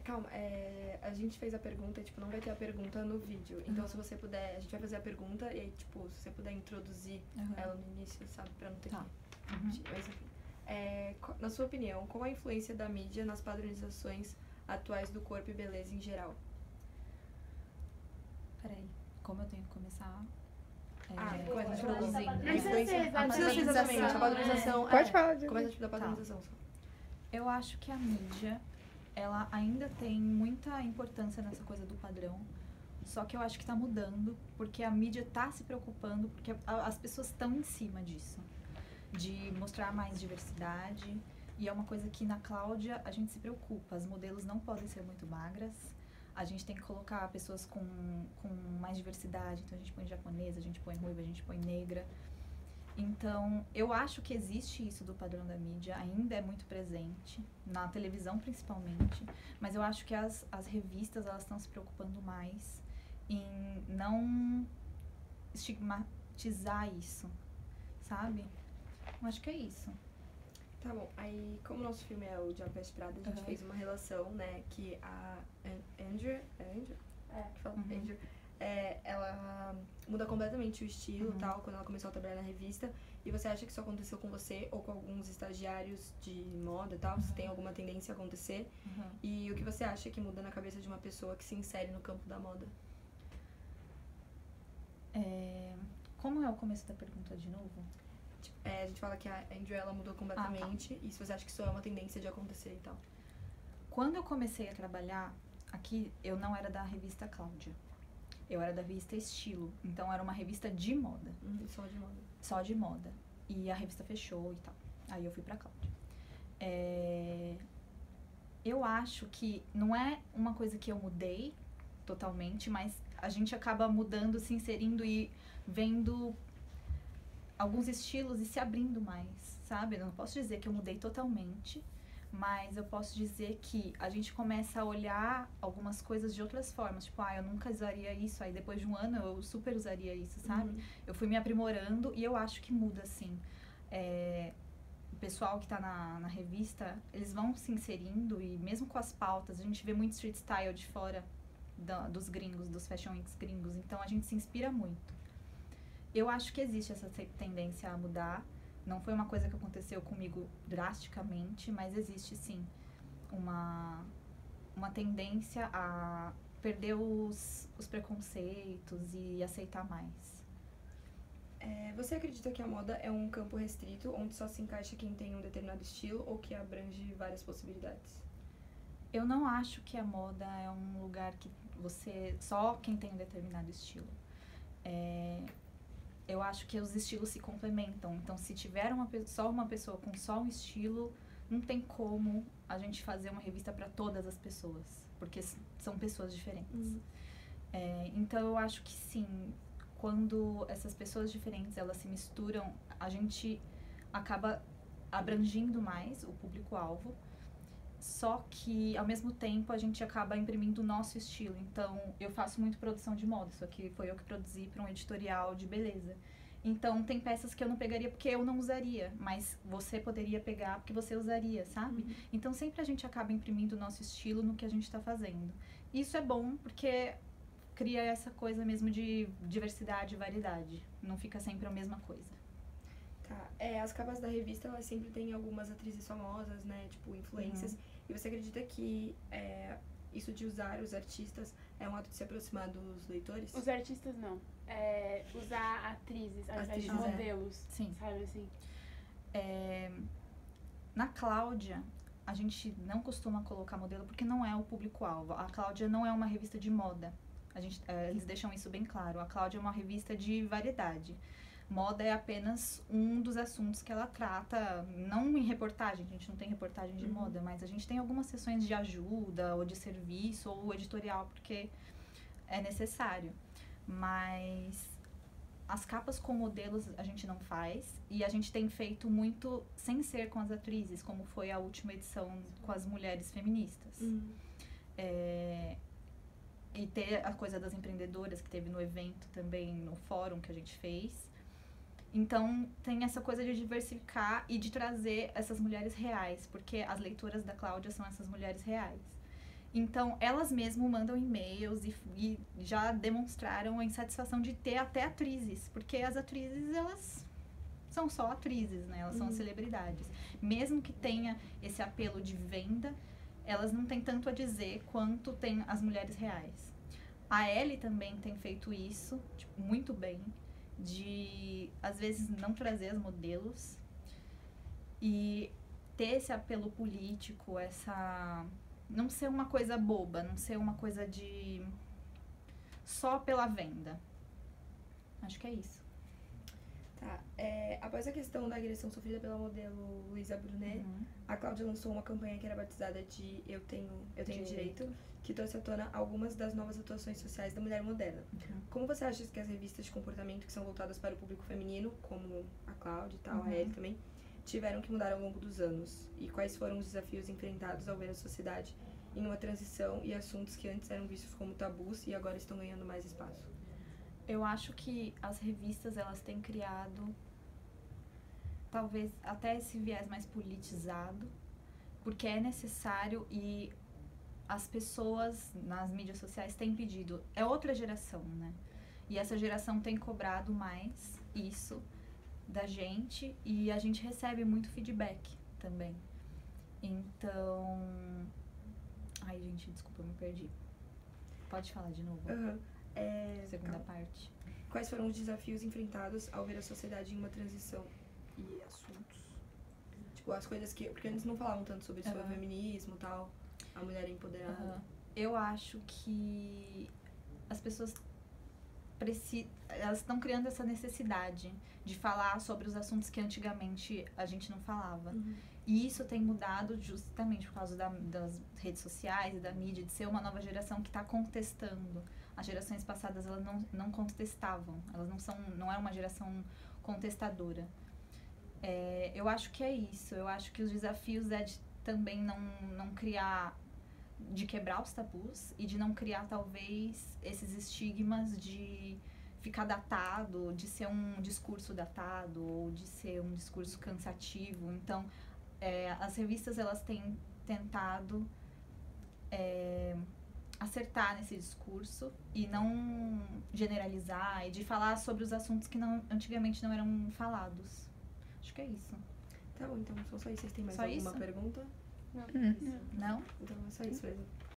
Calma, a gente fez a pergunta e, tipo, não vai ter a pergunta no vídeo. Então, se você puder, a gente vai fazer a pergunta e aí, tipo, se você puder introduzir ela no início, sabe? Pra não ter que... Mas, enfim. Na sua opinião, qual a influência da mídia nas padronizações atuais do corpo e beleza em geral? Peraí, como eu tenho que começar? Começa a introduzir. Não precisa ser exatamente, a padronização. Pode falar. Começa tipo da padronização só. Eu acho que a mídia, ela ainda tem muita importância nessa coisa do padrão. Só que eu acho que tá mudando, porque a mídia tá se preocupando, porque as pessoas estão em cima disso. De mostrar mais diversidade. E é uma coisa que na Cláudia a gente se preocupa. As modelos não podem ser muito magras. A gente tem que colocar pessoas com mais diversidade. Então a gente põe japonesa, a gente põe ruiva, a gente põe negra. Então eu acho que existe isso do padrão da mídia. Ainda é muito presente. Na televisão principalmente. Mas eu acho que as revistas elas estão se preocupando mais em não estigmatizar isso. Sabe? Eu acho que é isso. Tá bom, aí como o nosso filme é o Diabo Veste Prada, a gente fez uma relação, né, que a Andrew? Que fala? Andrew, ela muda completamente o estilo e tal, quando ela começou a trabalhar na revista. E você acha que isso aconteceu com você ou com alguns estagiários de moda e tal? Se tem alguma tendência a acontecer? E o que você acha que muda na cabeça de uma pessoa que se insere no campo da moda? Como é o começo da pergunta de novo? A gente fala que a Andrew, ela mudou completamente. E se você acha que isso é uma tendência de acontecer e tal? Quando eu comecei a trabalhar aqui, eu não era da revista Cláudia. Eu era da revista Estilo. Então, era uma revista de moda. Só de moda. Só de moda. E a revista fechou e tal. Aí eu fui pra Cláudia. Eu acho que não é uma coisa que eu mudei totalmente, mas a gente acaba mudando, se inserindo e vendo alguns estilos e se abrindo mais, sabe? Eu não posso dizer que eu mudei totalmente, mas eu posso dizer que a gente começa a olhar algumas coisas de outras formas. Tipo, eu nunca usaria isso, aí depois de um ano eu super usaria isso, sabe? Eu fui me aprimorando e eu acho que muda, assim. O pessoal que tá na revista, eles vão se inserindo e mesmo com as pautas, a gente vê muito street style de fora dos gringos, dos fashion weeks gringos, então a gente se inspira muito. Eu acho que existe essa tendência a mudar. Não foi uma coisa que aconteceu comigo drasticamente, mas existe sim uma tendência a perder os preconceitos e aceitar mais. Você acredita que a moda é um campo restrito, onde só se encaixa quem tem um determinado estilo ou que abrange várias possibilidades? Eu não acho que a moda é um lugar que só quem tem um determinado estilo. Eu acho que os estilos se complementam. Então, se tiver só uma pessoa com só um estilo, não tem como a gente fazer uma revista para todas as pessoas, porque são pessoas diferentes. Então, eu acho que sim, quando essas pessoas diferentes elas se misturam, a gente acaba abrangindo mais o público-alvo, só que, ao mesmo tempo, a gente acaba imprimindo o nosso estilo. Então, eu faço muito produção de moda, isso aqui foi eu que produzi para um editorial de beleza. Então, tem peças que eu não pegaria porque eu não usaria, mas você poderia pegar porque você usaria, sabe? Então, sempre a gente acaba imprimindo o nosso estilo no que a gente está fazendo. Isso é bom porque cria essa coisa mesmo de diversidade e variedade. Não fica sempre a mesma coisa. Tá. As capas da revista, elas sempre têm algumas atrizes famosas, né? Tipo, influências. E você acredita que isso de usar os artistas é um ato de se aproximar dos leitores? Os artistas não. Usar atrizes ao invés de modelos. Sim. Sabe assim? Na Cláudia, a gente não costuma colocar modelo porque não é o público-alvo. A Cláudia não é uma revista de moda. Eles deixam isso bem claro. A Cláudia é uma revista de variedade. Moda é apenas um dos assuntos que ela trata, não em reportagem, a gente não tem reportagem de moda, mas a gente tem algumas sessões de ajuda, ou de serviço, ou editorial, porque é necessário. Mas as capas com modelos a gente não faz, e a gente tem feito muito sem ser com as atrizes, como foi a última edição com as mulheres feministas. E ter a coisa das empreendedoras que teve no evento também, no fórum que a gente fez. Então, tem essa coisa de diversificar e de trazer essas mulheres reais, porque as leitoras da Cláudia são essas mulheres reais. Então, elas mesmas mandam e-mails e já demonstraram a insatisfação de ter até atrizes. Porque as atrizes, elas são só atrizes, né? Elas são celebridades. Mesmo que tenha esse apelo de venda, elas não têm tanto a dizer quanto tem as mulheres reais. A Ellie também tem feito isso, tipo, muito bem. De, às vezes, não trazer as modelos. E ter esse apelo político, essa... Não ser uma coisa boba, não ser uma coisa de... Só pela venda. Acho que é isso. Tá. Após a questão da agressão sofrida pela modelo Luísa Brunet, a Cláudia lançou uma campanha que era batizada de Eu Tenho Direito, que trouxe à tona algumas das novas atuações sociais da mulher moderna. Como você acha que as revistas de comportamento que são voltadas para o público feminino, como a Cláudia e tal, a Ellie também, tiveram que mudar ao longo dos anos? E quais foram os desafios enfrentados ao ver a sociedade em uma transição e assuntos que antes eram vistos como tabus e agora estão ganhando mais espaço? Eu acho que as revistas, elas têm criado talvez até esse viés mais politizado, porque é necessário e as pessoas nas mídias sociais têm pedido. É outra geração, né? E essa geração tem cobrado mais isso da gente e a gente recebe muito feedback também. Então... Ai, gente, desculpa, eu me perdi. Pode falar de novo? Segunda parte. Quais foram os desafios enfrentados ao ver a sociedade em uma transição e assuntos? Tipo, as coisas que... Porque antes não falavam tanto sobre isso, o feminismo e tal, a mulher empoderada. Eu acho que as pessoas elas estão criando essa necessidade de falar sobre os assuntos que antigamente a gente não falava. E isso tem mudado justamente por causa das redes sociais e da mídia, de ser uma nova geração que está contestando. As gerações passadas, elas não contestavam, elas não é uma geração contestadora. Eu acho que é isso, eu acho que os desafios é de também não criar, de quebrar os tabus e de não criar talvez esses estigmas de ficar datado, de ser um discurso datado ou de ser um discurso cansativo. Então, as revistas, elas têm tentado acertar nesse discurso e não generalizar e de falar sobre os assuntos que antigamente não eram falados. Acho que é isso. Tá bom, então só isso. Vocês têm mais só alguma isso? pergunta? Não. Não? Então é só isso mesmo.